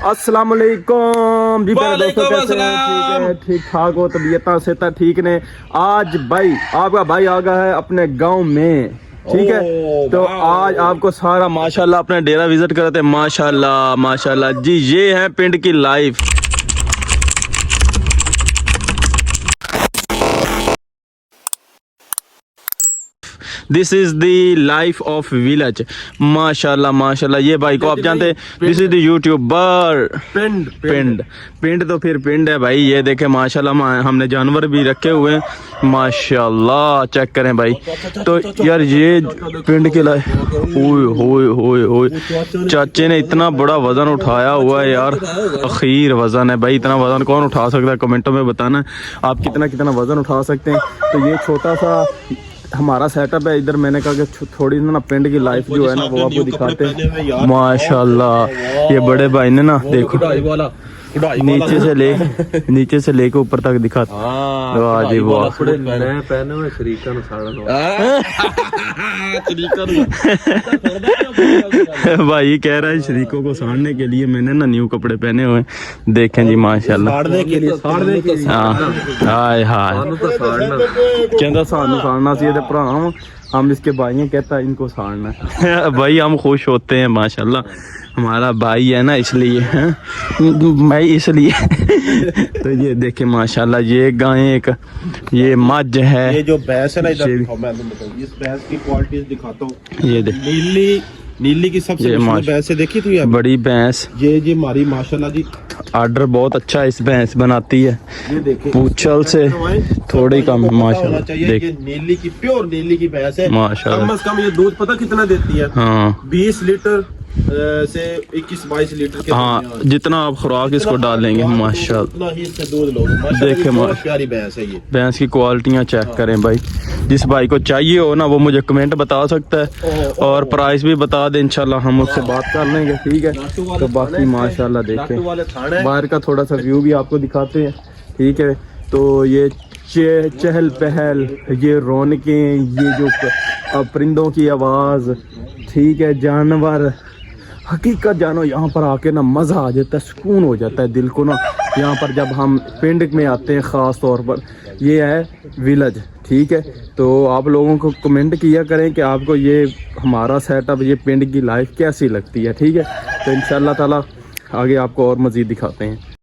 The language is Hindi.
अस्सलाम वालेकुम जी मेरे दोस्तों, कैसे हैं? ठीक है, ठीक ठाक हो, तबीयत से ठीक ने। आज भाई आपका भाई आ गया है अपने गांव में, ठीक है। तो आज आपको सारा माशाल्लाह अपने डेरा विजिट करते हैं। माशाल्लाह माशाल्लाह जी, ये है पिंड की life. This is the life of village. माशाल्लाह माशाल्लाह। ये भाई को आप जानते हैं, दिस इज द यूट्यूबर। पिंड पिंड पिंड तो फिर पिंड है भाई। ये देखे माशाल्लाह, हमने जानवर भी रखे हुए हैं माशाल्लाह। चेक करें भाई। तो यार ये पिंड के लाइफ, ओए होए होए होए, चाचे ने इतना बड़ा वजन उठाया हुआ है यार। अखीर वजन है भाई। इतना वजन कौन उठा सकता है? कमेंटों में बताना आप कितना कितना वजन उठा सकते हैं। तो ये छोटा सा हमारा सेटअप है इधर। मैंने कहा कि थोड़ी ना पिंड की लाइफ जो है ना वो आपको दिखाते हैं। माशाल्लाह ये बड़े भाई ने ना देखो नीचे से लेके ऊपर तक दिखाते। वाह जी वाह। भाई कह रहा है शरीकों को साड़ने के लिए मैंने ना न्यू कपड़े पहने हुए। देखें जी माशाल्लाह। हाय हाय कहता सानू साड़ना चाहिए थे भरा, हम इसके भाई हैं, कहता इनको साड़ना है। भाई हम खुश होते हैं माशाल्लाह, हमारा भाई है ना इसलिए मैं इसलिए। तो ये देखे माशाल्लाह, ये गाय एक, ये मझ है, ये जो भैंस है ना, इधर मैं इस भैंस की क्वालिटीज दिखाता हूँ। ये देख नीली की सबसे मशहूर भैंस है, देखी थी बड़ी भैंस। ये हमारी माशाल्लाह जी आर्डर बहुत अच्छा इस भैंस बनाती है। ये देखे पूछल से थोड़ी कम माशाल्लाह। देख ये नीली की, प्योर नीली की भैंस है माशाल्लाह। कम से कम ये दूध पता कितना देती है? हाँ 20 लीटर से 21-22 लीटर के। हाँ जितना आप खुराक इसको डालेंगे माशाल्लाह उतना ही इससे दूध लोगे। देखे प्यारी भैंस है ये। भैंस की क्वालिटियाँ चेक करें भाई। जिस भाई को चाहिए हो ना वो मुझे कमेंट बता सकता है और प्राइस भी बता दे, इंशाल्लाह हम उससे बात कर लेंगे, ठीक है। तो बाकी माशाल्लाह देखें बाहर का थोड़ा सा व्यू भी आपको दिखाते हैं, ठीक है। तो ये चहल पहल, ये रौनकें, ये जो परिंदों की आवाज़, ठीक है, जानवर, हकीकत जानो यहाँ पर आके ना मज़ा आ जाता है, सुकून हो जाता है दिल को ना। यहाँ पर जब हम पिंड में आते हैं ख़ास तौर पर, ये है विलेज, ठीक है। तो आप लोगों को कमेंट किया करें कि आपको ये हमारा सेटअप, ये पिंड की लाइफ कैसी लगती है, ठीक है। तो इंशाल्लाह ताला आगे आपको और मज़ीद दिखाते हैं।